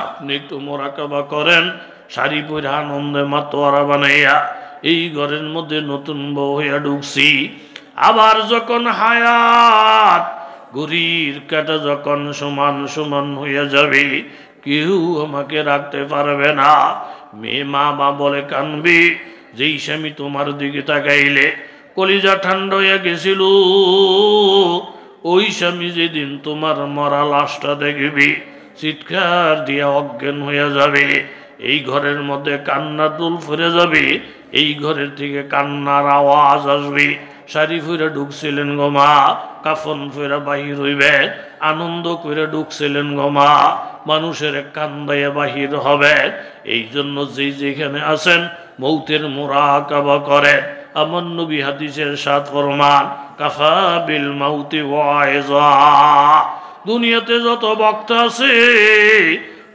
আপনি একটু মোরাকাবা করেন, শাড়ি পরে আনন্দে মাতোয়ারা বানাইয়া এই ঘরের মধ্যে নতুন বউ হইয়া ঢুকছি। আবার যখন হায়াত ঘড়ির কাঁটা যখন সমান সমান হইয়া যাবে, কেউ আমাকে রাখতে পারবে না। মেয়ে মা বলে কানবি, যেই স্বামী তোমার দিকে তাকাইলে কলিজা ঠান্ডা হইয়া গেছিল, ওই স্বামী যেদিন তোমার মরা লাশটা দেখবি চিৎকার দিয়া অজ্ঞান হইয়া যাবে। এই ঘরের মধ্যে কান্না তুল ফিরে যাবে, এই ঘরের থেকে কান্নার আওয়াজ আসবে। শাড়ি ফিরে ঢুকছিলেন গো মা, কাফন ফিরে বাহির হইবে, আনন্দ করে ঢুকছিলেন গো মা, মানুষের কান্দাইয়া বাহির হবে। এই জন্য যেখানে আছেন মৌতের মুরাকাবা করে। আমার নবী হাদিসের সাত ফরমান, কাফা বিল মাউতি ওয়াইজা। দুনিয়াতে যত বক্তা আছে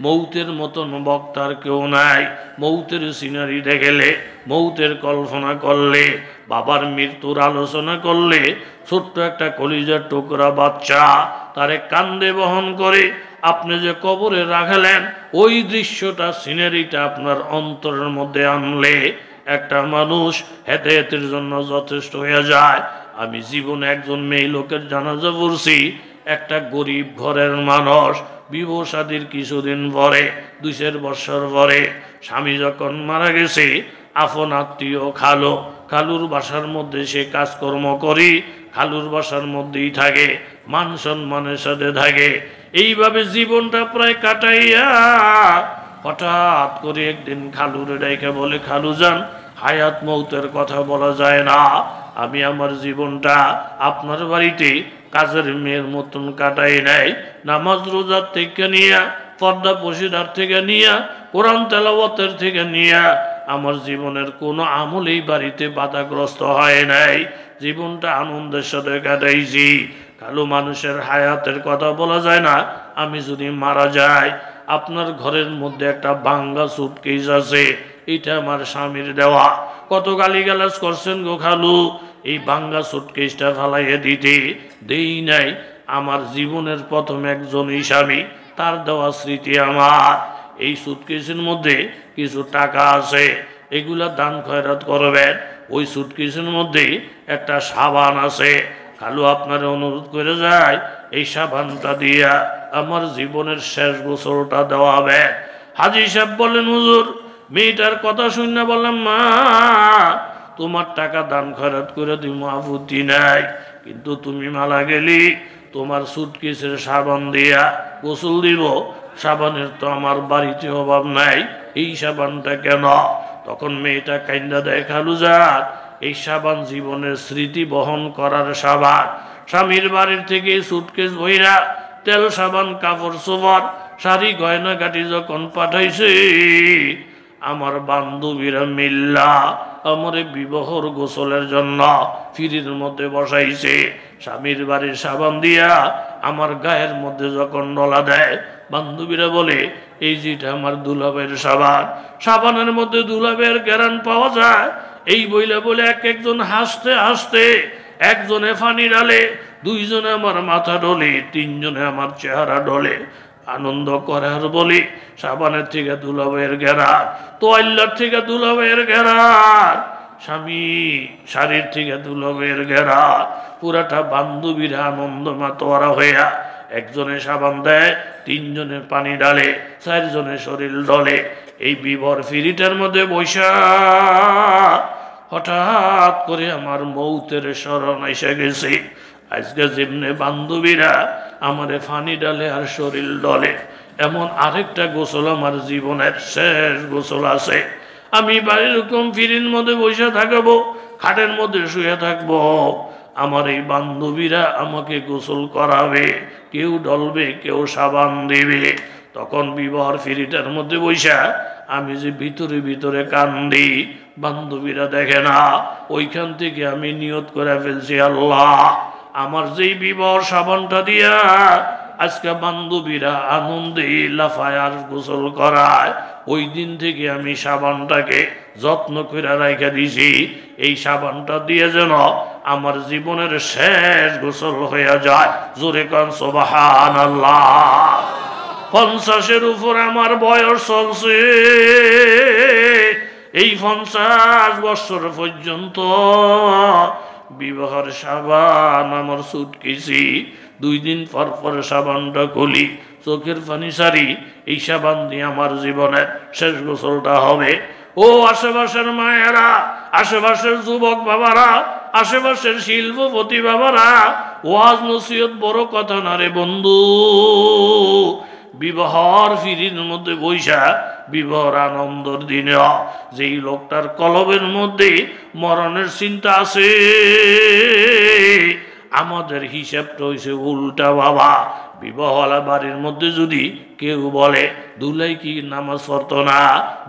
মৌতের মতন বক্তার কেউ নাই। মৌতের সিনারি দেখলে, মৌতের কল্পনা করলে, বাবার মৃত্যুর আলোচনা করলে, ছোট্ট একটা কলিজার টুকরা বাচ্চা তারে কান্দে বহন করে আপনি যে কবরে রাখলেন, ওই দৃশ্যটা সিনারিটা আপনার অন্তরের মধ্যে আনলে একটা মানুষ হেদায়েতের জন্য যথেষ্ট হয়ে যায়। আমি জীবনে একজন মেয়ে লোকের জানাজা পড়ছি। একটা গরিব ঘরের মানুষ, বিবাহ শাদীর কিছুদিন পরে, 2-4 বছর পরে স্বামী যখন মারা গেছে, আপন আত্মীয় খালুর বাসার মধ্যে সে কাজকর্ম করি, খালুর বাসার মধ্যেই থাকে, মান সম্মানের সাথে থাকে। এইভাবে জীবনটা প্রায় কাটাইয়া হঠাৎ করে একদিন খালুরে ডাইকা বলে, খালু যান, হায়াত মৌতের কথা বলা যায় না, আমি আমার জীবনটা আপনার বাড়িতে কাজের মেয়ের মতন কাটাই নাই। নামাজ রোজার থেকে নিয়া, পর্দা পশিদার থেকে নিয়া, কোরআন তেলাওয়াতের থেকে নিয়া আমার জীবনের কোনো আমল এই বাড়িতে বাধাগ্রস্ত হয় নাই। জীবনটা আনন্দের সাথে কাটাইছি। কালো মানুষের হায়াতের কথা বলা যায় না। আমি যদি মারা যাই, আপনার ঘরের মধ্যে একটা ভাঙ্গা সুটকেস আছে, এটা আমার স্বামীর দেওয়া। কত গালিগালাজ করছেন গো খালু, এই ভাঙ্গা সুটকেসটা ফালাইয়ে দিতে দেই নাই। আমার জীবনের প্রথম একজনই স্বামী, তার দেওয়া স্মৃতি আমার। এই সুটকেসের মধ্যে কিছু টাকা আছে, এগুলা দান খয়রাত করবেন। ওই সুটকেসের মধ্যে একটা সাবান আছে, খালু আপনার অনুরোধ করে যায়, এই সাবানটা দিয়া আমার জীবনের শেষ গোসলটা দেওয়াবে। হাজী সাহেব বলেন, হুজুর, মেয়েটার কথা শুনে বললাম, মা তোমার টাকা দান খয়রাত করে দিব, আপত্তি নাই, কিন্তু তুমি মারা গেলি, তোমার সুটকেসের সাবান দিয়া গোসল দিব। সাবানের তো আমার বাড়িতে অভাব নাই, এই সাবানটা কেন? তখন মেয়েটা কাইন্দা দেয়, খালু যান, এই সাবান জীবনের স্মৃতি বহন করার সাবান। স্বামীর বাড়ির থেকে সুটকেস বইরা তেল, সাবান, কাপড় চোপড়, শাড়ি, গয়না গাটি যখন পাঠাইছে, আমার বান্ধবীরা মিল্লা আমার বিবাহর গোসলের জন্য ফিরির মধ্যে বসাইছে। স্বামীর বাড়ির সাবান দিয়া আমার গায়ের মধ্যে যখন ডলা দেয়, বান্ধবীরা বলে, এই যেটা আমার দুলাভের সাবান, সাবানের মধ্যে দুলাভের গ্যারান পাওয়া যায়। এই বইলে বলে একজন হাসতে হাসতে, একজনে ফানি ডালে, 2 জনে আমার মাথা ডলে, 3 জনে আমার চেহারা ডলে, আনন্দ করার বলি সাবানের থেকে দুলাভের ঘেরার, তোয়াল্লার থেকে দুলাভের ঘেরার, স্বামী শাড়ির থেকে দুলাভের ঘেরার, পুরাটা বান্ধবীরা আনন্দ মাতোয়ারা হইয়া একজনে সাবান দেয়, 3 জনে পানি ডালে, 4 জনে শরীর ডলে। এই বিবর ফিরিটার মধ্যে বৈশা হঠাৎ করে আমার মৌতের স্মরণ এসে গেছে। আজকে যেমনে বান্ধবীরা আমারে ফানি ডালে আর শরীর ডলে, এমন আরেকটা গোসল আমার জীবনের শেষ গোসল আছে। আমি বাড়ির রকম ফিরির মধ্যে বসে থাকবো, খাটের মধ্যে শুয়ে থাকবো, আমার এই বান্ধবীরা আমাকে গোসল করাবে, কেউ ডলবে, কেউ সাবান দেবে। তখন বিবাহ ফিরিটার মধ্যে বসা আমি যে ভিতরে ভিতরে কান্দি, বান্ধবীরা দেখে না। ওইখান থেকে আমি নিয়ত করে ফেলছি, আল্লাহ, আমার যেই বিবাহ সাবানটা দিয়া আজকে বান্ধবীরা আনন্দে লাফায় আর গোসল করায়, ওই দিন থেকে আমি সাবানটাকে যত্ন করে রাখা দিছি। এই সাবানটা দিয়ে যেন আমার জীবনের শেষ গোসল হয়ে যায়। জোরে কান সুবহানাল্লাহ। 50-এর উপর আমার বয়স চলছে, এই 50 বছর পর্যন্ত বিবাহের সাবান আমার সুটকেছি, 2 দিন পর পর সাবানটা খুলি, চোখের পানি সারি, এই সাবান দিয়ে আমার জীবনের শেষ গোসলটা হবে। ও আশেপাশের মায়েরা, আশেপাশের যুবক বাবারা, আশেপাশের শিল্পপতি বাবারা, ওয়াজ নসিহত বড় কথা না রে বন্ধু। বিবাহর ফিরির মধ্যে বৈশা বিবাহর আনন্দর দিনে যেই লোকটার কলবের মধ্যে মরণের চিন্তা আছে, আমাদের হিসাবটা হয়েছে উল্টা বাবা। বিবাহওয়ালা বাড়ির মধ্যে যদি কেউ বলে দুলাই কি নামাজ পড়তো না,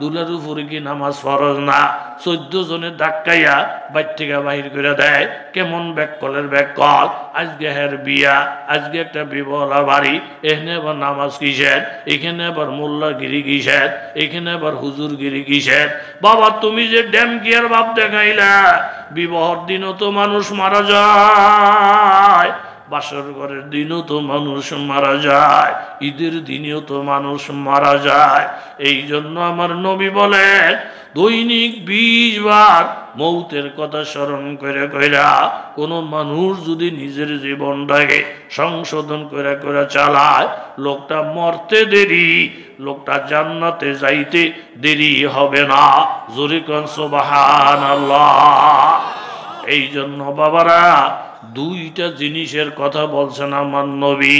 দুলার উপরে কি নামাজ ফরজ না, 14 জনের ধাক্কাইয়া বাইর থেকে বাহির করে দেয়। কেমন ব্যাককলের ব্যাককল, আজকে হের বিয়া, আজকে একটা বিবাহওয়ালা বাড়ি, এখানে আবার নামাজ কিসের, এখানে আবার মোল্লাগিরি কিসের, এখানে আবার হুজুরগিরি কিসের। বাবা তুমি যে ড্যাম কিয়ার ভাব দেখাইলা, বিবাহর দিনও তো মানুষ মারা যায়, বাসর ঘরের দিনও তো মানুষ মারা যায়, ঈদের দিনেও তো মানুষ মারা যায়। এই জন্য আমার নবী বলে দৈনিক 20 বার মৌতের কথা স্মরণ করে কইরা কোনো মানুষ যদি নিজের জীবনটাকে সংশোধন করে করে চালায়, লোকটা মরতে দেরি, লোকটা জান্নাতে যাইতে দেরি হবে না। জোরে কোন সুবহানাল্লাহ। এই জন্য বাবারা 2টা জিনিসের কথা বলছেন আমার নবী।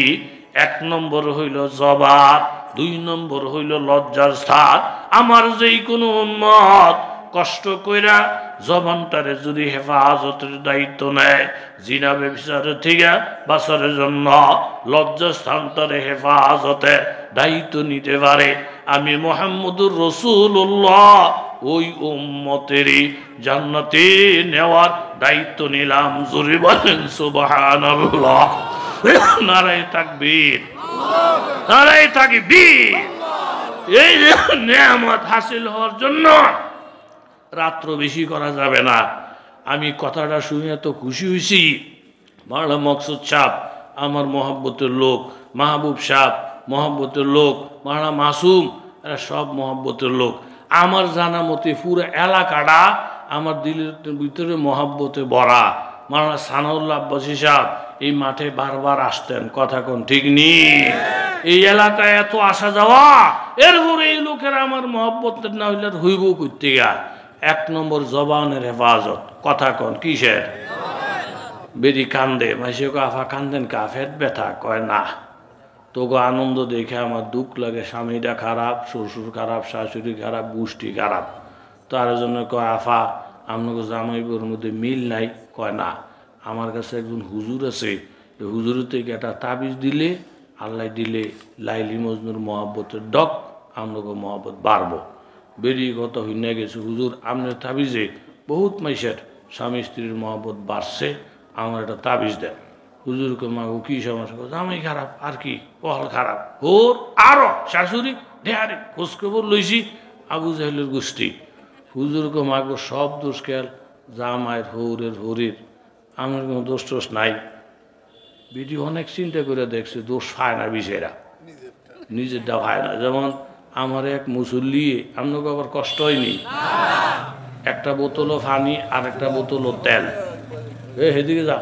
1 নম্বর হইল জবাব, 2 নম্বর হইল লজ্জার স্থান। আমার যেই কোনো উম্মত কষ্ট কইরা জবানটারে যদি হেফাজতের দায়িত্ব নেয়, জিনা ব্যভিচারের থেকে বাঁচার জন্য লজ্জা স্থানটারে হেফাজতের দায়িত্ব নিতে পারে, আমি মুহাম্মদুর রাসূলুল্লাহ ওই উম্মতেরই জান্নাতে নেওয়ার দায়িত্ব নিলাম। জোরে বলেন সুবহানাল্লাহ। নারায়ে তাকবীর, নারায়ে তাকবীর। এই নেয়ামত হাসিল হওয়ার জন্য রাত্র বেশি করা যাবে না। আমি কথাটা শুনে এত খুশি হয়েছি, মাওলানা মকসুদ সাহেব আমার মহব্বতের লোক, মাহবুব সাহেব মহব্বতের লোক, মাওলানা মাসুম এরা সব মহব্বতের লোক। আমার জানা মতে পুরো এলাকাটা আমার দিলের ভিতরে মহব্বতে ভরা। মাওলানা সানাউল্লাহ আব্বাসী সাহেব এই মাঠে বারবার আসতেন, কথা কোন ঠিক নেই? এই এলাকায় এত আসা যাওয়া, এরপরে এই লোকের আমার মহব্বতের না হইলে হইব করতে গা। 1 নম্বর জবানের হেফাজত, কথা কোন কিসের? বেরি কান্দে, মাইসে আফা কান্দেন কা, ফেট ব্যথা, কয় না তোকে আনন্দ দেখে আমার দুঃখ লাগে, স্বামীটা খারাপ, শ্বশুর খারাপ, শাশুড়ি খারাপ, গোষ্ঠী খারাপ, তার জন্য কয় আফা আপনাকে জামাইবুর মধ্যে মিল নাই, কয় না আমার কাছে একজন হুজুর আছে, এই হুজুরের থেকে একটা তাবিজ দিলে আল্লাহ দিলে লাইলি মজনুর মহব্বতের ডক, আপনাকে মহব্বত বাড়বো। বেরিয়ে কথা হইনা গেছে, হুজুর আপনার তাবিজে বহুত মাইসের স্বামী স্ত্রীর মহব্বত বাড়ছে, আমার একটা তাবিজ দেন। হুজুরকে মাগো কি সমস্যা, জামাই খারাপ আর কি, পহল খারাপ, ওর আরো শাশুড়ি ঢেয়ারি খোঁজখবর লইছি, আবু জাহেলের গোষ্ঠী। হুজুরকে মাগো সব দোষ খেয়াল, জামাইয়ের হৌরের হরির, আমার কোনো দোষ টোষ নাই। বিডি অনেক চিন্তা করে দেখছে, দোষ পায় না বিষেরা, নিজেরটা পায় না। যেমন আমার এক মুসল্লি, আপনাকে আবার কষ্ট হয়নি, একটা বোতলও পানি আর একটা বোতলও তেল, হেদিকে যা,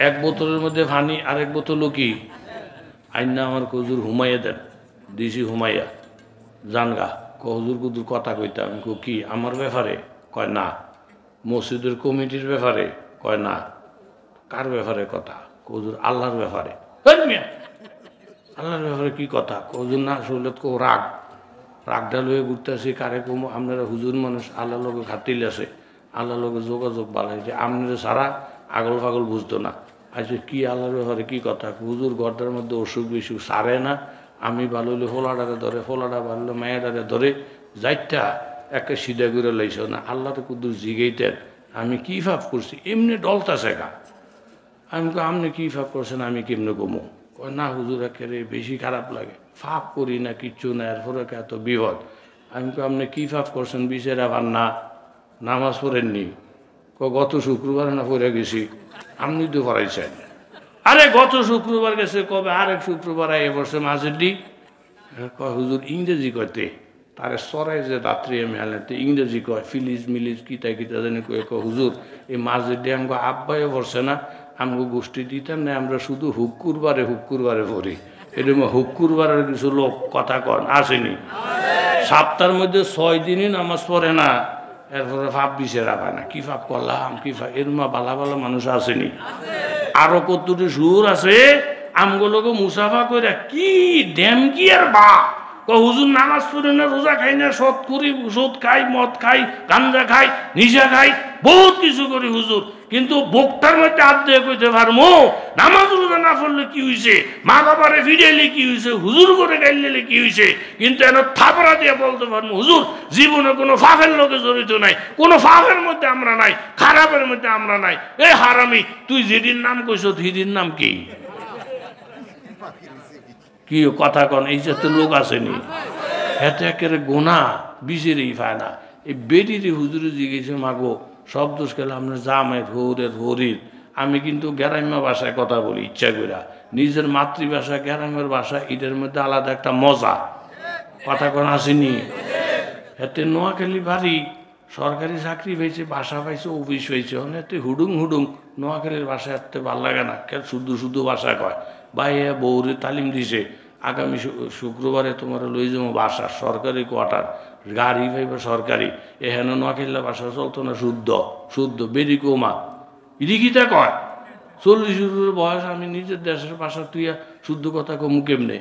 1 বোতলের মধ্যে পানি আর 1 বোতলও কি আইনা আমার কজুর হুমাইয়া দেন, দিছি হুমাইয়া জানগা। কজুর কুজুর কথা কইতাম, কি আমার ব্যাপারে, কয় না মসজিদের কমিটির ব্যাপারে, কয় না কার ব্যাপারে কথা, কজুর আল্লাহর ব্যাপারে। আল্লাহর ব্যাপারে কি কথা, কজুর না শুনলে কো রাগ, রাগডা লয়ে ঘুরতেছি, কারে কম আপনারা হুজুর মানুষ, আল্লাহ লোকে খাতিল আছে, আল্লাহ লোকে যোগাযোগ বাড়াইছে, আপনারা সারা আগল পাগল বুঝতো না। আচ্ছা কি আল্লাহর ব্যাপারে কি কথা, হুজুর ঘরটার মধ্যে অসুখ বিসুখ সারে না, আমি ভালো হইলে হোলাডারে ধরে, হোলাডা ভালো হলে মায়াডারে ধরে, যাইটা একটা সিধা করে লাইছ না, আল্লাহরে কুদুর জিগেইতেন আমি কি ভাব করছি, এমনি ডলতা শেখা। আমি আপনি কি ভাব করছেন, আমি কেমনে কমো, না হুজুর একেবারে বেশি খারাপ লাগে, ফাপ করি না কিচ্ছু না, এরপরে এত বিপদ। আমি আপনি কি ফাপ করছেন, বিচার আবার না নামাজ পড়েননি, গত শুক্রবার না পড়ে গেছি, আপনি তো পড়াইছেন। আরে গত শুক্রবার গেছে, কবে আরেক শুক্রবার এ বসে মাঝের দি, কয় হুজুর ইংরেজি কয়তে তারে সরাই যে রাত্রি মেলাতে ইংরেজি কয় ফিলিজ মিলিজ কিতা কিতা জানি কয়ে কয় হুজুর এই মাঝে দিয়ে আমাকে আব্বাইও পড়ছে না আমাকে গোষ্ঠী দিতেন না আমরা শুধু হুক্কুরবারে পড়ি এরকম হুক্কুরবারের কিছু লোক কথা কন আসেনি সপ্তাহের মধ্যে 6 দিনই নামাজ পড়ে না এরপরে ফাপ বিছেরা পায় না কি ফাপ করলাম কি ফাপ এরকম বালা বালা মানুষ আসেনি আরো কতটি সুর আছে আমগুলোকে মুসাফা করে কি ড্যাম কি আর বা হুজুর নামাজ পড়ে না রোজা খাই না সৎ করি সুদ খাই মদ খাই গাঞ্জা খাই নিশা খাই বহুত কিছু করি হুজুর কিন্তু বক্তার মধ্যে হাত দিয়ে কইতে পারবো নামাজ রোজা না পড়লে কি হয়েছে মা বাবারে ফিরাইলে কি হয়েছে হুজুর করে গাইলে কি হয়েছে কিন্তু এন থাপড়া দিয়ে বলতে পারবো হুজুর জীবনে কোনো ফাফের লোকে জড়িত নাই কোনো ফাফের মধ্যে আমরা নাই খারাপের মধ্যে আমরা নাই এ হারামি তুই যেদিন নাম কইছ সেদিন নাম কি কি কথা কন এই জাতীয় লোক আসেনি এতে একেবারে গোনা বিচেরেই পায় না এই বেটির হুজুরে জিজ্ঞেসে মাগো সব দোষ গেলে আপনার জামের হরির আমি কিন্তু গ্রাম্য ভাষায় কথা বলি ইচ্ছা করে নিজের মাতৃভাষা গ্রামের ভাষা এটার মধ্যে আলাদা একটা মজা কথা কোন আসেনি এতে নোয়াখালী বাড়ি সরকারি চাকরি পেয়েছে ভাষা পাইছে অফিস হয়েছে এতে হুডুং নোয়াখালীর ভাষা এতে ভাল লাগে না শুধু ভাষা কয় ভাই বৌরে তালিম দিছে আগামী শুক্রবারে তোমার লই যাবো বাসা সরকারি কোয়ার্টার গাড়ি পাইবে সরকারি এখানে নোয়াখালীর ভাষা চলতো না শুদ্ধ বেরি কমা ইদিকিতা কয় 40 বয়স আমি নিজের দেশের ভাষা তুই শুদ্ধ কথা কমু কেমনে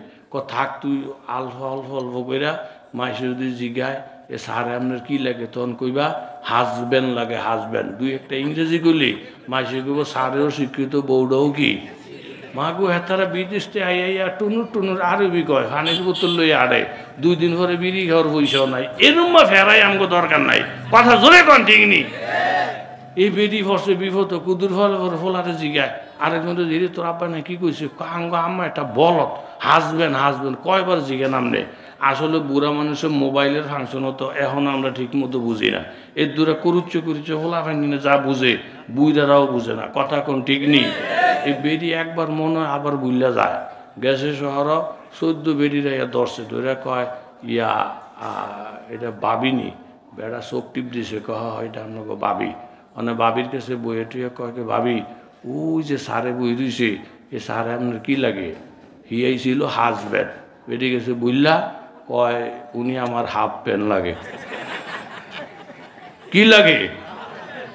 থাক তুই অল্প কইরা মাইসে যদি জিগায় এ সারে আপনার কি লাগে তখন কইবা হাজবেন্ড লাগে হাজবেন্ড দুই একটা ইংরেজি কইলি মাইসে কইব সারেও শিক্ষিত বৌডাও কি মাগু হেতারা বিদেশে আইয়া টুনুর আরবি কয় ফানির বোতল লই আড়ে 2 দিন পরে বিড়ি খাওয়ার পয়সাও নাই এরম ফেরাই আমগো দরকার নাই কথা জোরে কন ঠিক নি এই বেডি ফসে বিপদ কুদুর ফল ফোলারে জিগায় আরেকজন ধীরে তোর আব্বা না কি কইছে আঙ্গ আম্মা একটা বলত হাজবেন্ড কয়বার জিগে নামনে আসলে বুড়া মানুষের মোবাইলের ফাংশন হতো এখন আমরা ঠিক মতো বুঝি না এর দূরে কুরুচ্চ ফোলা ফানি না যা বুঝে বুইরারাও বুঝে না কথা কোন ঠিক নেই এই বেডি একবার মনে হয় আবার বুঝলা যায় গেছে শহর 14 বেডিরা ধরছে ধরে কয় এটা বাবিনি বেড়া চোখ টিপ দিছে কহ এটা আপনাকে বাবি মানে বাবির কাছে বইয়ে টুয়ে কয় ভাবি ওই যে সারে বই দিছে এ সারে আপনার কি লাগে হিয়াই ছিল হাজব্যান্ড বেডি গেছে বুঝলা কয় উনি আমার হাফ প্যান্ট লাগে কি লাগে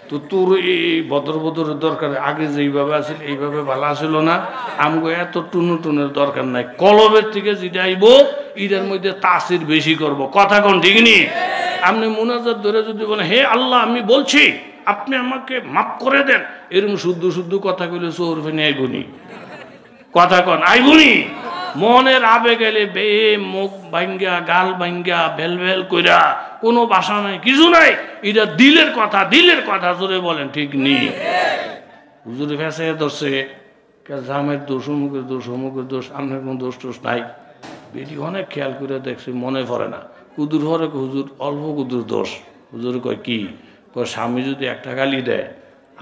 তো তোর এই বদরের দরকার আগে যেইভাবে আসলে এইভাবে ভালো আসিল না আমগো এত টুনের দরকার নাই কলবের থেকে যেটা আইব ঈদের মধ্যে তাসির বেশি করব কথা কোন ঠিক নি আপনি মুনাজাত ধরে যদি বলেন হে আল্লাহ আমি বলছি আপনি আমাকে মাফ করে দেন এরকম শুদ্ধ কথা কইলে চোর ফেনে আইবনি কথা কন আইবনি মনের আবেগ এলে বে মুখ ভাঙ্গা গাল ভাঙ্গা ভেল কইরা কোনো ভাষা নাই কিছু নাই এটা দিলের কথা জোরে বলেন ঠিক নেই হুজুরে ফেসে ধরছে জামের দোষ অমুকের দোষ আপনার কোনো দোষ নাই বেটি অনেক খেয়াল করে দেখছে মনে পড়ে না কুদুর হরে হুজুর অল্প কুদুর দোষ হুজুর কয় কি কয় স্বামী যদি একটা গালি দেয়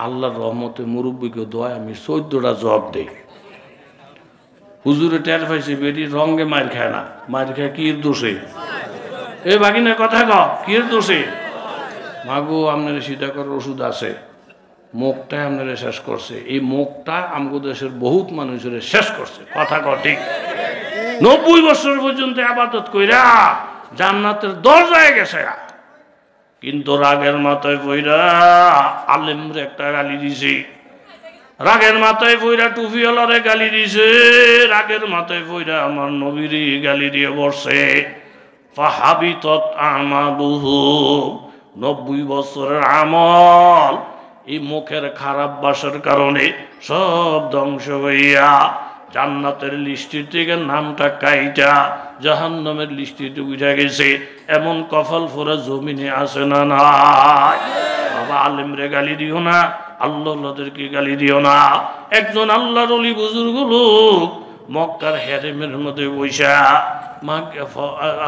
আল্লাহর রহমতে মুরব্বীকে দোয়া আমি 14টা জবাব দেই হুজুরে টের পাইছে বেটি রঙে মার খায় না মার খায় কির দোষে এ বাকিনা কথা কির দোষে মাগো আপনার সিধা করার ওষুধ আছে মুখটাই আপনারা শেষ করছে এই মুখটা আমগো দেশের বহুত মানুষের শেষ করছে কথা ঠিক 90 বছর পর্যন্ত আবাদত কইরা জান্নাতের দরজায় গেছে কিন্তু রাগের মাথায় পইরা আলেমরে একটা গালি দিছে রাগের মাথায় পইরা টুপিওয়ালারে গালি দিছে রাগের মাথায় পইরা আমার নবীরে গালি দিয়ে বসে ফাহাবিতত আমালুহু 90 বছরের আমল এই মুখের খারাপ ভাষার কারণে সব ধ্বংস হইয়া জান্নাতের লিস্টি থেকে নামটা কাইটা জাহান্নামের লিস্টিতে উঠে গেছে এমন কপাল ফোরা জমিনে আসে না নাই বাবা আলেমরে গালি দিও না আল্লাহদেরকে গালি দিও না একজন আল্লাহর ওলি বুজুর্গ লোক মক্কার হেরেমের মধ্যে বৈশা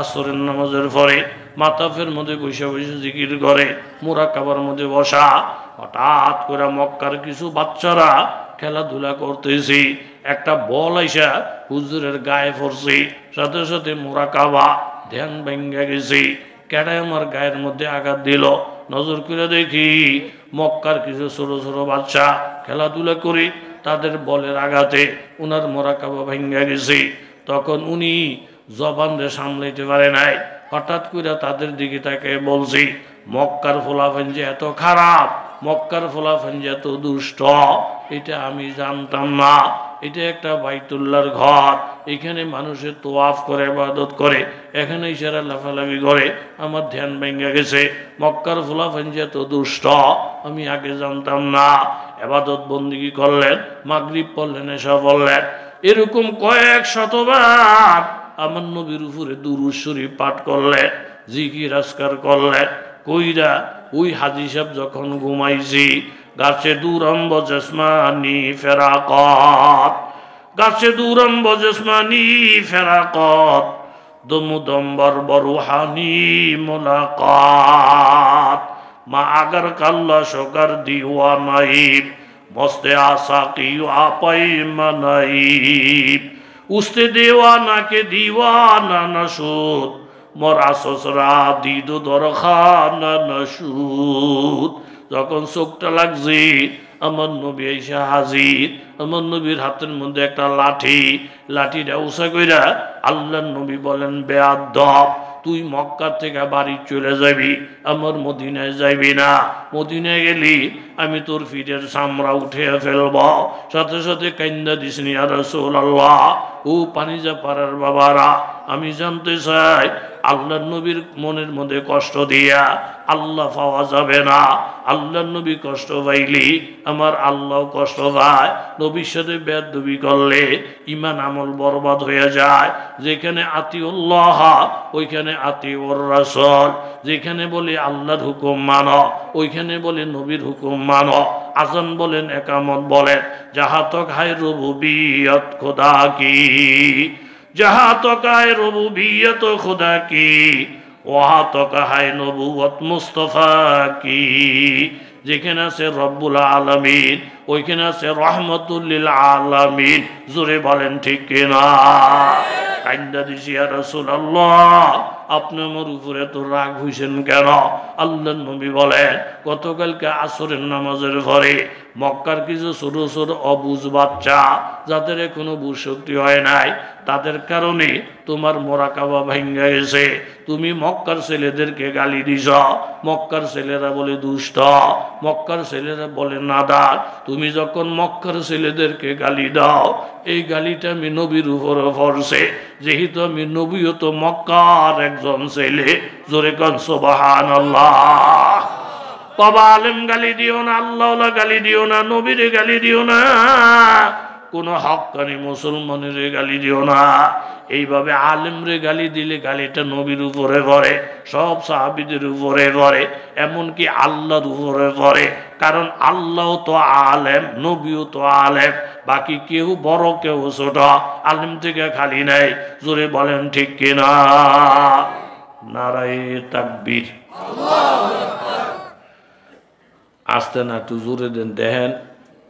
আসরের নামাজের পরে মাতাফের মধ্যে বৈশা জিকির করে মুরাকাবার মধ্যে বসা হঠাৎ করে মক্কার কিছু বাচ্চারা খেলাধুলা করতেছি, একটা বল আইসা হুজুরের গায়ে পড়ছি, সাথে সাথে মুরাকাবা ধ্যান ভেঙ্গে গেছি। কেডায় আমার গায়ের মধ্যে আঘাত দিল, নজর করে দেখি মক্কার কিছু ছোট ছোট বাচ্চা খেলাধুলা করি, তাদের বলের আঘাতে উনার মুরাকাবা ভেঙ্গে গেছি। তখন উনি জবান রে সামলাইতে পারে নাই, হঠাৎ করে তাদের দিকে তাকে বলছি, মক্কার ফলাফল যে এত খারাপ, মক্কার ফলাফল যে এত দুষ্ট, এটা আমি জানতাম না। এটা একটা বাইতুল্লাহর ঘর, এখানে মানুষের তোয়াফ করে ইবাদত করে, এখানে ইশারা লাফালাফি করে, আমার ধ্যান ভেঙে গেছে। মক্কার ফলাফল যে এত দুষ্ট আমি আগে জানতাম না। ইবাদত বন্দেগী করলেন, মাগরিব পড়লেন, এশা পড়লেন, এরকম কয়েক শতবার আমার নবীর উপরে দুরূদ শরীফ পাঠ করলেন, জিকির আজকার করলেন। কইরা ওই হাজী সাহেব যখন ঘুমাইছি, গাছে দুরম্ব জসমানি ফেরাকত, গাছে দুরম্ব জসমানি ফেরাকত, দমুদম্বর বরুহানি মুলাকাত, মা আগার কাল্লা শোকর দিওয়ানাইব, মস্তে আসা কি আপাই মানাইব, উস্তে দেওয়ানা কে দিওয়ানা নসুদ, মরা সসরা দিদু দরখানা নসুদ। যখন চোখটা লাগছে, আমার নবী আইসা হাজির, আমার নবীর হাতের মধ্যে একটা লাঠি, লাঠিটা উঁচা কইরা আল্লাহর নবী বলেন, বেয়াদব, তুই মক্কা থেকে বাড়ি চলে যাবি, আমার মদিনায় যাইবি না, মদিনায় গেলি আমি তোর ফিরের চামড়া উঠে ফেলব। সাথে সাথে কান্দা দিসনি ইয়া রাসূলুল্লাহ। ও পানিজা পাড়ার বাবারা, আমি জানতে চাই আল্লাহর নবীর মনের মধ্যে কষ্ট দিয়া আল্লাহ পাওয়া যাবে না। আল্লাহর নবী কষ্ট পাইলি আমার আল্লাহ কষ্ট পায়। নবীর সাথে বেয়াদবি করলে ঈমান আমল বরবাদ হয়ে যায়। যেখানে আতিউল্লাহ ওইখানে আতিউর রাসূল, যেখানে বলি আল্লাহর হুকুম মানো ওইখানে বলি নবীর হুকুম মানো। আযান বলেন, একামত বলেন, যাহা তক হায় রুবুবিয়ত খোদা কি, जहाँ तो काए रुबूबियत खुदा की, वहाँ तो कहाए नबुवत मुस्तफा की। যেখানে আছে রব্বুল আলামিন ওইখানে আছে রহমতুল লিল আলামিন। জোরে বলেন ঠিক কিনা? কান্দা দিছি ইয়া রাসূলুল্লাহ, আপনি আমার উপরে তো রাগ হইছেন কেন? আল্লাহর নবী বলেন, গতকালকে আসরের নামাজের পরে মক্কার কিছু ছোট ছোট অবুঝ বাচ্চা যাদের এখনো বুঝ শক্তি হয় নাই, তাদের কারণে তোমার মুরাকাবা ভাঙ্গা গেছে। তুমি মক্কার ছেলেদেরকে গালি দিছ, মক্কার ছেলেরা বলে দুষ্ট, মক্কার ছেলেরা বলে নাদার। তুমি যখন মক্কার ছেলেদেরকে গালি দাও, এই গালিটা আমি নবীর উপরে পড়ছে, যেহেতু আমি নবীও তো মক্কার একজন ছেলে। জোরে কান সুবহানাল্লাহ। বাবা আলেম গালি দিও না, আল্লাহওয়ালা গালি দিও না, নবীরে গালি দিও না, কোনো হক্কানি মুসলমানের গালি দিও না। এইভাবে আলেমরে গালি দিলে গালিটা নবীর উপরে পড়ে, সব সাহাবীদের উপরে পড়ে, এমনকি আল্লাহর উপরে পড়ে। কারণ আল্লাহ তো আলেম, নবীও তো আলেম, বাকি কেউ বড় কেউ ছোট, আলেম থেকে খালি নাই। জোরে বলেন ঠিক কিনা? নারায়ে তাকবীর। আসতে না একটু জোরে দেন। দেখেন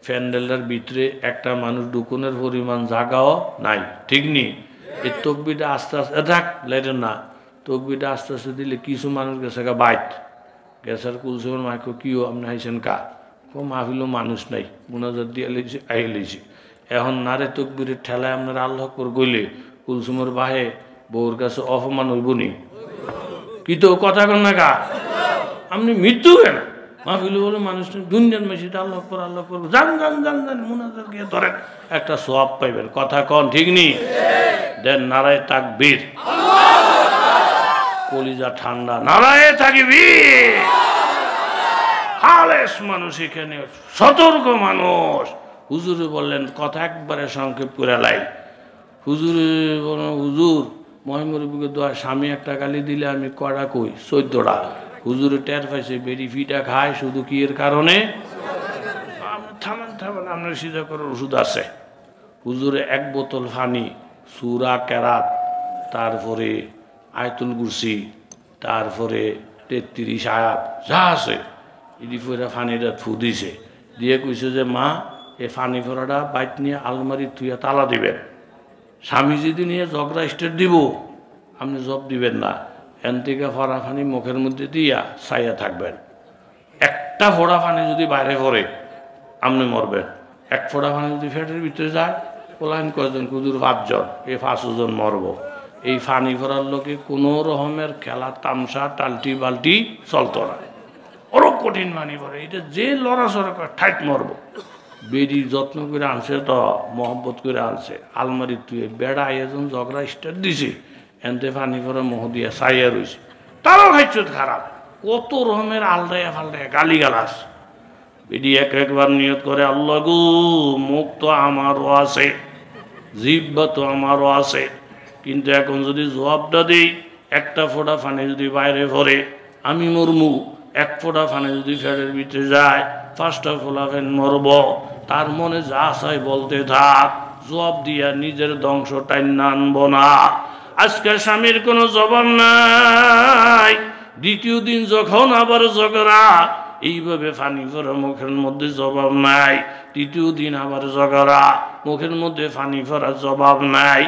প্যান্ডেলের ভিতরে একটা মানুষ ঢুকুনের পরিমাণ জায়গাও নাই, ঠিক নি? এই তকবিটা আস্তে আস্তে রাখ লাইটেন না, তকবিটা আস্তে আস্তে দিলে কিছু মানুষ গেছে গা বাইট গেছার কুলসুমের মাইকো কিও আপনি আইসেন কা কো মাহফিলও মানুষ নাই, মুনাজাত দিয়ে লেগেছি আই লেগেছি। এখন নারে তকবিরের ঠেলায় আপনারা আল্লাহ করে গইলে কুলসুমের বাহে বউর কাছে অপমান হইব নি? কি তো কথা কন না কা আপনি মৃত্যু কেন মাহফিলে বলে মানুষ দুনিয়ার মেশিটা আল্লাহ করে আল্লাহ করবো, যান যান যান যান মুনাজাত গিয়ে ধরেন, একটা সওয়াব পাইবেন। কথা কন ঠিক নি? দেন নারায়ে তাকবীর। কলিজা ঠান্ডা, নারায়ে তাকবীর। খালেস মানুষ এখানে, সতর্ক মানুষ। হুজুরে বললেন, কথা একবারে সংক্ষেপ করে লাই। হুজুরে বল, হুজুর মহিমরবিকে দোয়া, স্বামী একটা গালি দিলে আমি কড়া কই 14টা। হুজুরে টের পাইছে বেরি ফিটা খায় শুধু কি এর কারণে? থামান থামান, আপনার সিধা করার ওষুধ আছে। হুজুরে 1 বোতল পানি, সূরা কেরাত, তারপরে আয়াতুল কুরসি, তারপরে 33 আয়াত যা আছে এটি পরে পানিটা ফু দিছে, দিয়ে কইছে যে মা এই ফানি ফোড়াটা বাইট নিয়ে আলমারি তুইয়া তালা দিবেন। স্বামী যদি নিয়ে ঝগড়া স্টেট দিব, আপনি জব দিবেন না, এন থেকে ফোড়া ফানি মুখের মধ্যে দিয়া ছাইয়া থাকবেন। একটা ফোড়া ফানি যদি বাইরে পড়ে আপনি মরবেন। এক ফোড়া ফানি যদি ফ্যাটের ভিতরে যায়, বলেন কয়জন? কুদুর 5 জন, এই 5 জন মরব। এই ফানি ফোড়ার লোকে কোনো রকমের খেলা তামসা টাল্টি বাল্টি চলতো না। ওরও কঠিন ফানি পড়ে, এটা যে লড়াচড়া করে ঠাইট মরব। বেডি যত্ন করে আনছে, তো মহব্বত করে আনছে, আলমারি তুই বেড়া এজন ঝগড়া স্টার্ট দিছে, এনতে ফানি ফোড়া মোহ দিয়া চাইয়া রয়েছে, তারও খাইছত খারাপ। কত রকমের আলদায়া ফালদায়া গালি গালাস। বেডি একবার নিয়ত করে, আল্লাহ গো, মুখ তো আমারও আছে, জিহ্বা তো আমারও আছে, কিন্তু এখন যদি জবাবটা দিই, একটা ফোঁটা ফানি যদি বাইরে পড়ে আমি মরমু, এক ফোঁটা ফানি যদি ফেরের ভিতরে যায় 5টা ফোলা ফেন মরব। তার মনে যা চাই বলতে থাক, জবাব দিয়া নিজের ধ্বংস টাইনা আনবো না। আজকে স্বামীর কোনো জবাব নাই। দ্বিতীয় দিন যখন আবার ঝগড়া, এইভাবে ফানি ফোড়া মুখের মধ্যে জবাব নাই। তৃতীয় দিন আবার ঝগড়া, মুখের মধ্যে ফানি ফোড়া জবাব নাই।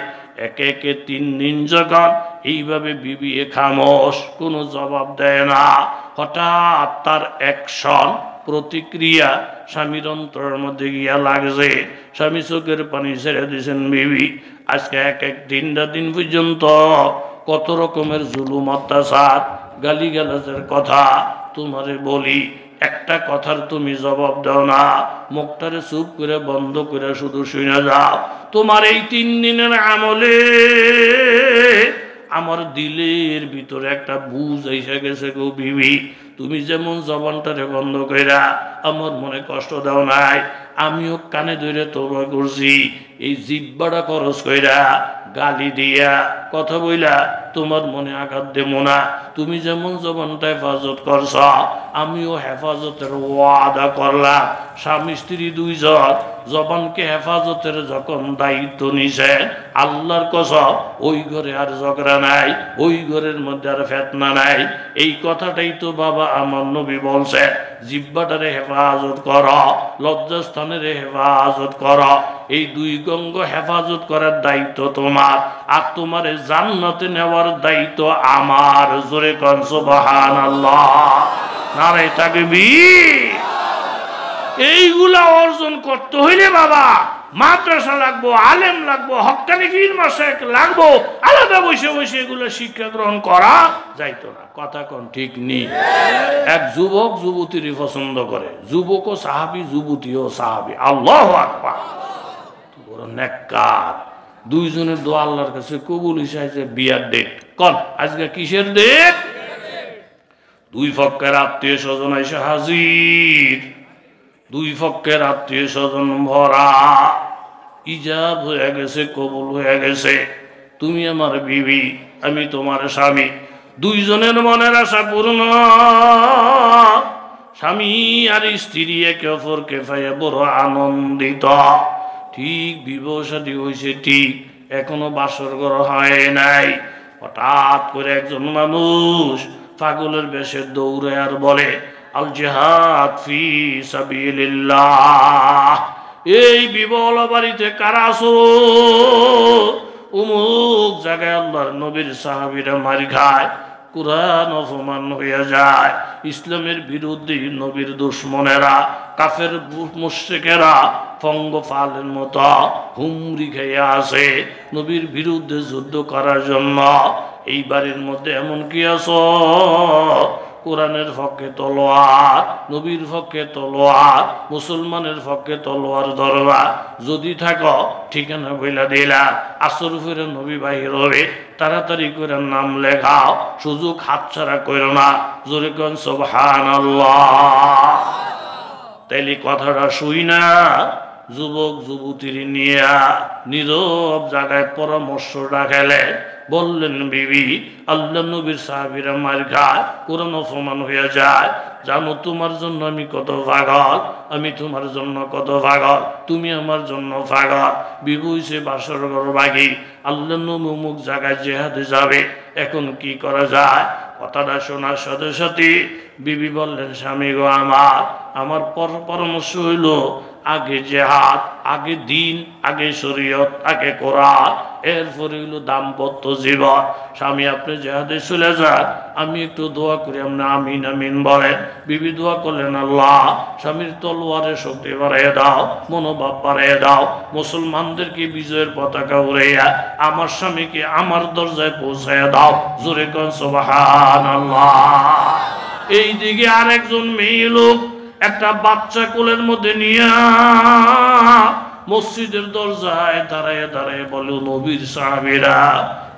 একে একে 3 দিন যখন এইভাবে বিবি খামোশ, কোনো জবাব দেয় না, হঠাৎ তার অ্যাকশন প্রতিক্রিয়া স্বামীর অন্তরের মধ্যে গিয়া লাগছে। স্বামী চোখের পানি ছেড়ে দিয়েছেন, বিবি আজকে এক 3টা দিন পর্যন্ত কত রকমের জুলুম অত্যাচার গালিগালাজের কথা তোমারে বলি, একটা কথার তুমি জবাব দাও না, মুখটারে চুপ করে বন্ধ করে শুধু শুনে যাও। তোমার এই 3 দিনের আমলে আমার দিলের ভিতরে একটা বুঝ এসে গেছে গো বিবি। তুমি যেমন জবানটারে বন্ধ কইরা আমার মনে কষ্ট দাও নাই, আমিও কানে ধরে তওবা করছি। এই জিহ্বাটা খরচ কইরা গালি দিয়া কথা বইলা তোমার মনে আঘাত দেব না। তুমি যেমন জবানটা হেফাজত করছ, আমিও হেফাজতের ওয়াদা করলাম। স্বামী স্ত্রী 2 জন জবানকে হেফাজতের যখন দায়িত্ব নিছে, আল্লাহর কসম ওই ঘরে আর ঝগড়া নাই, ওই ঘরের মধ্যে আর ফেতনা নাই। এই কথাটাই তো বাবা আমার নবী বলছে, জিহ্বাটারে হেফাজত কর, লজ্জাস্থানের হেফাজত কর। এই 2 গঙ্গ হেফাজত করার দায়িত্ব তোমার, আর তোমার জান্নাতে নেওয়ার দায়িত্ব আমার। জোরে কোন সুবহানাল্লাহ, নারে তাকবীর। এইগুলা অর্জন করতে হইলে বাবা মাদ্রাসা লাগবো, আলেম লাগবো, হক্কানি পীর মাশায়েখ লাগবো। আলাদা বসে বসে এগুলো শিক্ষা গ্রহণ করা যাইতো না। কথা কোন ঠিক নেই? এক যুবক যুবতীর পছন্দ করে, যুবকও সাহাবী, যুবতীও সাহাবী। আল্লাহু আকবার। বড় নেককার। 2 জনের দোয়া আল্লাহর কাছে কবুল হইছে। বিয়ার ডেট কোন? আজকে কিসের ডেট? 2 পক্ষের আত্মীয় স্বজন এসে হাজির, 2 পক্ষের আত্মীয় স্বজন ভরা। ইজাব হয়ে গেছে, কবুল হয়ে গেছে। তুমি আমার বিবি, আমি তোমার স্বামী। 2 জনের মনের আশা পূর্ণ। স্বামী আর স্ত্রী একে অপরকে পাইয়া বড় আনন্দিত। ঠিক বিবাহ শাদী হয়েছে, ঠিক এখনো বাসর ঘর হয় নাই। হঠাৎ করে একজন মানুষ পাগলের বেশে দৌড়ে আর বলে, আল জিহাদ ফি সাবিলিল্লাহ। এই বিবল বাড়িতে কারা আছো? অমুক জায়গায় আল্লাহর নবীর সাহাবীরা মার খায়, কুরআন অপমান হইয়া যায়, ইসলামের বিরুদ্ধে নবীর দুশ্মনেরা, কাফের মুশরিকেরা পঙ্গপালের মতো হুমরি খেয়ে আসে নবীর বিরুদ্ধে যুদ্ধ করার জন্য। এই বাড়ির মধ্যে এমন কি আছো? কোরআনের পক্ষে তলোয়ার, নবীর পক্ষে তলোয়ার, মুসলমানের পক্ষে তলোয়ার ধরবা। যদি থাকো ঠিকানা বইলা দিলা, আসর ফিরে নবী বাহির হবে, তাড়াতাড়ি করে নাম লেখাও, সুযোগ হাতছাড়া করো না। জোরে কোন সুবহানাল্লাহ। তাইলে কথাটা শুই না, যুবক যুবতীর নিয়া নীরব জায়গায় পরামর্শটা খেলে বললেন, বিবি আল্লাহ নবীর সাহাবীরা মার খায়, কোরআন অপমান হয়ে যায়। জানো তোমার জন্য আমি কত পাগল, আমি তোমার জন্য কত পাগল, তুমি আমার জন্য পাগল। বিবু সে বাসর ঘর বাগি, আল্লাহ নবী অমুক জায়গায় জেহাদে যাবে, এখন কি করা যায়? কথাটা শোনার সাথে সাথে বিবি বললেন, স্বামী গো আমার পরামর্শ হইল আগে জেহাদ, আগে দিন, আগে শরীয়ত, আগে কোরআন, এরপরে হলো দাম্পত্য জীবন। স্বামী আপনি জেহাদে চলে যান, আমি একটু দোয়া করি, আপনি আমিন আমিন বলেন। বিবি দোয়া করলেন, আল্লাহ স্বামীর তলোয়ারের শক্তি বাড়িয়ে দাও, মনোভাব বাড়িয়ে দাও, মুসলমানদেরকে বিজয়ের পতাকা উড়াইয়া আমার স্বামীকে আমার দরজায় পৌঁছাইয়া দাও। জোরে কোন সুবহানাল্লাহ। এইদিকে আরেকজন মেয়ে লোক একটা বাচ্চা কোলের মধ্যে নিয়ে মসজিদের দরজায় দাঁড়ায় দাঁড়ায় বলে, নবীর সাহাবীরা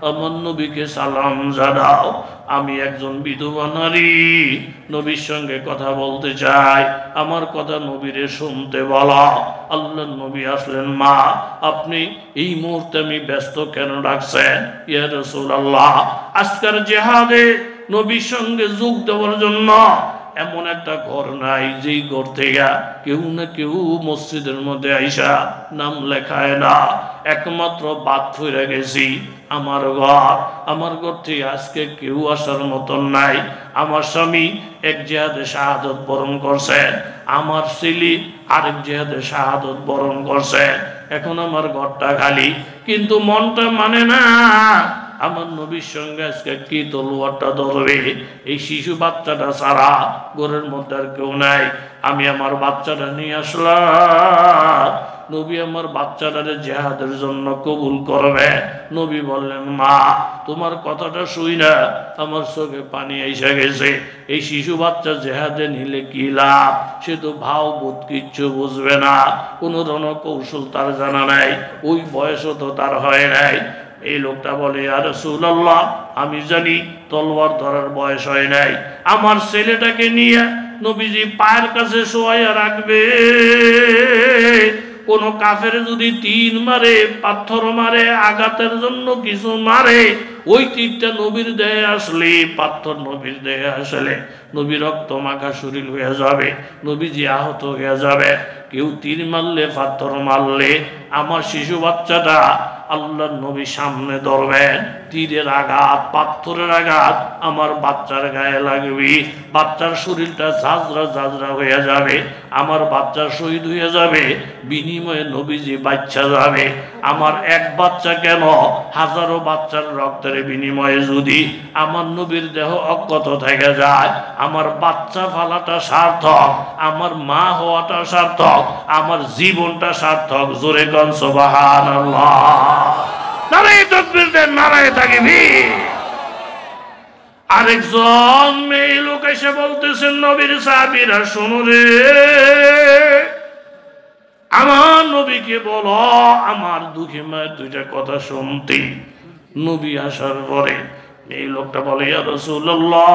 আমার নবীকে সালাম জানাও, আমি একজন বিধবা নারী, নবীর সঙ্গে কথা বলতে চাই, আমার কথা নবীরে শুনতে বলো। আল্লাহ নবী আসলেন, মা আপনি এই মুহূর্তে আমি ব্যস্ত কেন রাখছেন? ইয়া রাসূলুল্লাহ, আজকের জিহাদে নবীর সঙ্গে যোগ দেওয়ার জন্য এমন একটা ঘর নাই যেই ঘর থেকে কেউ না কেউ মসজিদের মধ্যে আইসা নাম লেখায় না। একমাত্র বাদ ফিরে গেছি আমার ঘর থেকে আজকে কেউ আসার মতন নাই। আমার স্বামী এক জিহাদে শাহাদত বরণ করছেন, আমার ছেলে আরেক জিহাদে শাহাদত বরণ করছেন, এখন আমার ঘরটা খালি, কিন্তু মনটা মানে না আমার নবীর সঙ্গে আজকে কি তলোয়ারটা ধরবে। এই শিশু বাচ্চাটা ছাড়া ঘরের মধ্যে আর কেউ নাই। আমি আমার বাচ্চাটা নিয়ে আসলাম, নবী আমার বাচ্চাটারে জিহাদের জন্য কবুল করবে। নবী বললেন, মা তোমার কথাটা শুই না আমার চোখে পানি এসে গেছে। এই শিশু বাচ্চা জিহাদে নিলে কি লাভ? সে তো ভাও বোধ কিচ্ছু বুঝবে না, কোনো রণকৌশল তার জানা নাই, ওই বয়সও তো তার হয় নাই। এই লোকটা বলে, ইয়া রাসূলুল্লাহ আমি জানি তলোয়ার ধরার বয়স হয় নাই, আমার ছেলেটাকে নিয়ে নবীজি পায়ের কাছে শোয়াইয়া রাখবে। কোন কাফের যদি তীর মারে, পাথর মারে, আঘাতের জন্য কিছু মারে, ওই তীরটা নবীর দেহে আসলে, পাথর নবীর দেহে আসলে নবী রক্ত মাখা শরীর হয়ে যাবে, নবীজি আহত হয়ে যাবে। কেউ তীর মারলে, পাথর মারলে আমার শিশু বাচ্চাটা আল্লাহর নবী সামনে ধরবেন, তীরের আঘাত, পাথরের আঘাত আমার বাচ্চার গায়ে লাগবে, বাচ্চার শরীরটা ঝাঁঝরা ঝাঁঝরা হয়ে যাবে, আমার বাচ্চা শহীদ হয়ে যাবে, বিনিময়ে নবীজি বাচ্চা যাবে। আমার এক বাচ্চা কেন, হাজারো বাচ্চার রক্তের বিনিময়ে যদি আমার নবীর দেহ অক্ষত থেকে যায়, আমার বাচ্চা ফালাটা সার্থক, আমার মা হওয়াটা সার্থক, আমার জীবনটা সার্থক। জোরে কোন সুবহানাল্লাহ। নারায়ে তাকবীর দেন, নারায়ে তাকবীর। আরেকজন মেয়ে লোক এসে বলতেছেন, নবীর সাহাবীরা শোনো রে, আমার নবীকে বলো আমার দুঃখী মায়ের দুইটা কথা শুনতে। নবী আসার পরে এই লোকটা বলে, ইয়া রাসূলুল্লাহ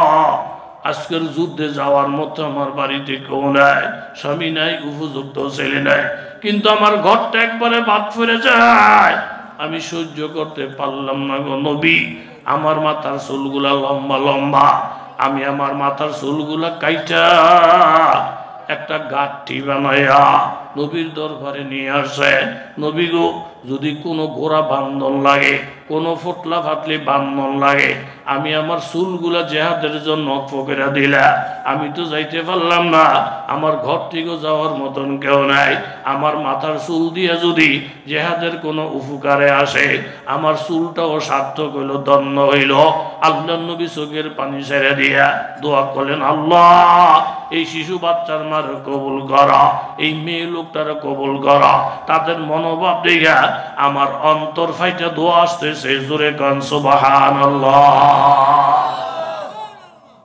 আজকের যুদ্ধে যাওয়ার মতো আমার বাড়িতে কেউ নাই, স্বামী নাই, উপযুক্ত ছেলে নাই, কিন্তু আমার ঘরটা একবারে বাদ ফিরে যায়, আমি সহ্য করতে পারলাম না গো নবী। আমার মাথার চুলগুলা লম্বা লম্বা, আমি আমার মাথার চুলগুলা কাইটা একটা গাঁঠি বানাইয়া নবীর দরবারে নিয়ে আসে। নবী গো যদি কোনো ঘোড়া বান্ধন লাগে, কোনো ফটলা ফাটলি বান্ধন লাগে, আমি আমার চুলগুলা জেহাদের জন্য ফকেরা দিলা, আমি তো যাইতে পারলাম না, আমার ঘর থেকে যাওয়ার মতন কেউ নাই, আমার মাথার চুল দিয়ে যদি জেহাদের কোনো উপকারে আসে, আমার চুলটাও সার্থক হইল, ধন্য হইল। আল্লাহ নবী চোখের পানি ছেড়ে দিয়া দোয়া করলেন, আল্লাহ এই শিশু বাচ্চার মার কবুল করা, এই মেয়ে লোকটার কবুল করা, তাদের মনোভাব দেখা আমার অন্তর ফাইটা দোয়া আসতেছে। জোরে কান সুবহানাল্লাহ।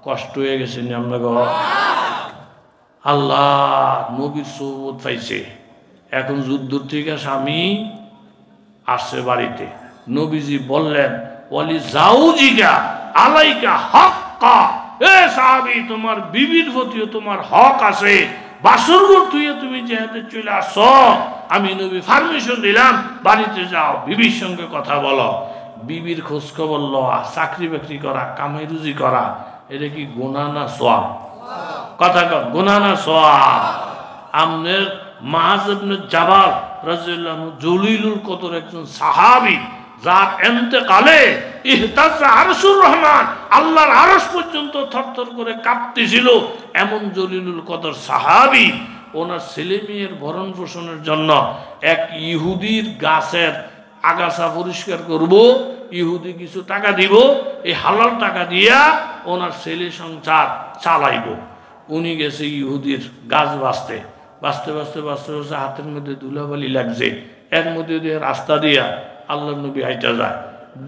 কষ্ট হয়ে গেছে নি আপনাকে? আল্লাহ নবীর সৌবত পাইছে, এখন যুদ্ধ থেকে স্বামী আসছে বাড়িতে। নবীজি বললেন, ওয়ালি জাউজিকা আলাইকা হাক্কা, এ সাহাবী তোমার বিবির প্রতিও তোমার হক আছে, বাসরঘর তুই তুমি যেহেতু চলে আসছো, আমি নবী পারমিশন দিলাম, বাড়িতে যাও, বিবির সঙ্গে কথা বলো। বিবির খোঁজ খবর লওয়া, চাকরি বাকরি করা, কামাই রুজি করা, এটা কি গুনাহ না সওয়াব? কথা কর, গুনাহ না সওয়াব? আমনের মাআজ ইবনে জাবাল রাদিয়াল্লাহু আনহু জলিলুল কদর একজন সাহাবী, যার ইন্তেকালে ইহতাজ্জা আরশুর রহমান, আল্লাহর আরশ পর্যন্ত থরথর করে কাঁপতেছিল, এমন জলিলুল কদর সাহাবী ওনার ছেলে মেয়ের ভরণ পোষণের জন্য এক ইহুদির গাছের আগাছা পরিষ্কার করব, ইহুদি কিছু টাকা দিব, এই হালাল টাকা দিয়া ওনার ছেলে সংসার চালাইব। উনি গেছে ইহুদির গাছ বাঁচতে বাঁচতে বাঁচতে বাঁচতে বাঁচতে হাতের মধ্যে ধুলাবালি লাগছে, এর মধ্যে দিয়ে রাস্তা দিয়া আল্লাহ নবী হাইটা যায়,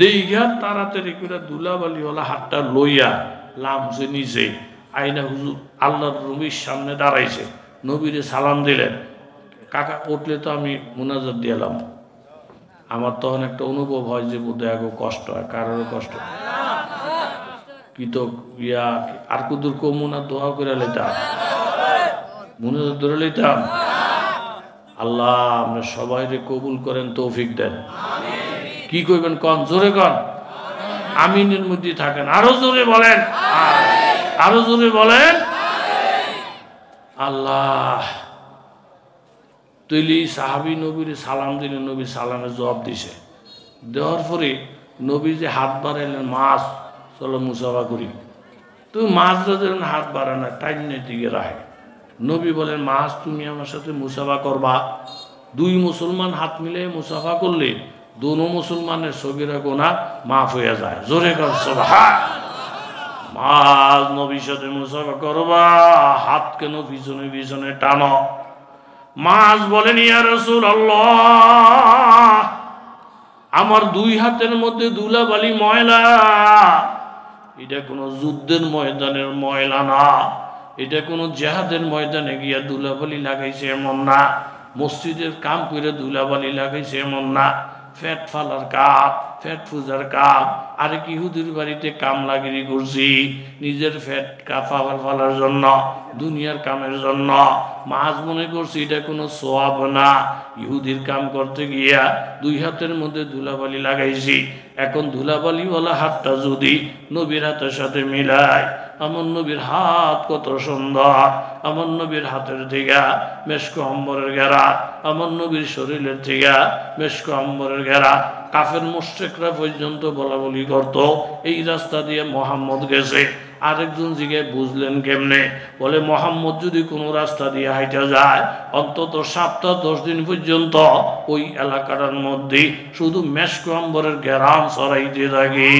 দেইঘা তাড়াতাড়ি করে ধুলাবালিওয়ালা হাতটা লইয়া লামছে নিচে আইনা হুজুর আল্লাহর নবীর সামনে দাঁড়াইছে, নবীরে সালাম দিলেন। কাকা উঠলে তো আমি মুনাজাত দিলাম, আমার তখন একটা অনুভব হয় যে বোধহয় আগে কষ্ট হয়, কারোর কষ্ট কি তো ইয়া আর কুদুর কমুনা দোয়া করে লইতাম, মুনাজাত ধরে লইতাম। আল্লাহ আমরা সবাই কবুল করেন, তৌফিক দেন। কি কইবেন কন, জোরে কন, আমিনের মধ্যে থাকেন, আরো জোরে বলেন, আরো জোরে বলেন। আল্লাহ তৈলি সাহাবি নবীর সালাম দিলেন, নবী সালামের জবাব দিছে, দেওয়ার পরে নবী যে হাত বাড়াইলেন, মাছ চলো মুসাফা করি, তুমি মাছ ধরেন হাত বাড়ায় না, টাইনের দিকে রাখে। নবী বলেন মাছ তুমি আমার সাথে মুসাফা করবা, দুই মুসলমান হাত মিলে মুসাফা করলে দোনো মুসলমানের সগীরা গুনাহ মাফ হয়ে যায়। জোরে কর সুবহান। মাছ নবীর সাথে মুসাফা করবা, হাত কেন পিছনে পিছনে টানো। মাছ বলেন ইয়া রাসূলুল্লাহ, আমার দুই হাতের মধ্যে ধুলাবালি ময়লা, এটা কোনো যুদ্ধের ময়দানের ময়লা না, এটা কোনো জিহাদের ময়দানে গিয়া ধুলাবালি লাগাইছে এমন না, মসজিদের কাম করে ধুলাবালি লাগাইছে এমন না, ফ্যাট ফালার কাপ, ফ্যাট পূজার কাপ, আরেক ইহুদির বাড়িতে কামলাগিরি করছি নিজের ফ্যাট কাপা ফালার জন্য, দুনিয়ার কামের জন্য। মাছ মনে করছি এটা কোনো সোয়াব না, ইহুদির কাম করতে গিয়া দুই হাতের মধ্যে ধুলাবালি লাগাইছি। এখন ধুলাবালিওয়ালা হাতটা যদি নবীর হাতের সাথে মিলায়, আমার নবীর হাত কত সুন্দর, আমার নবীর হাতের থেকে মেশক অম্বরের ঘেরা, আমার নবীর শরীরের থেকে মেশক অম্বরের ঘেরা। কাফের মুশরিকরা পর্যন্ত বলা বলি করত এই রাস্তা দিয়ে মোহাম্মদ গেছে। আরেকজন জিজ্ঞাসা বুঝলেন কেমনে, বলে মোহাম্মদ যদি কোনো রাস্তা দিয়ে হাইটা যায় অন্তত সপ্তাহ 10 দিন পর্যন্ত ওই এলাকাটার মধ্যে শুধু মেশক অম্বরের ঘেরাম ছড়াইতে থাকে।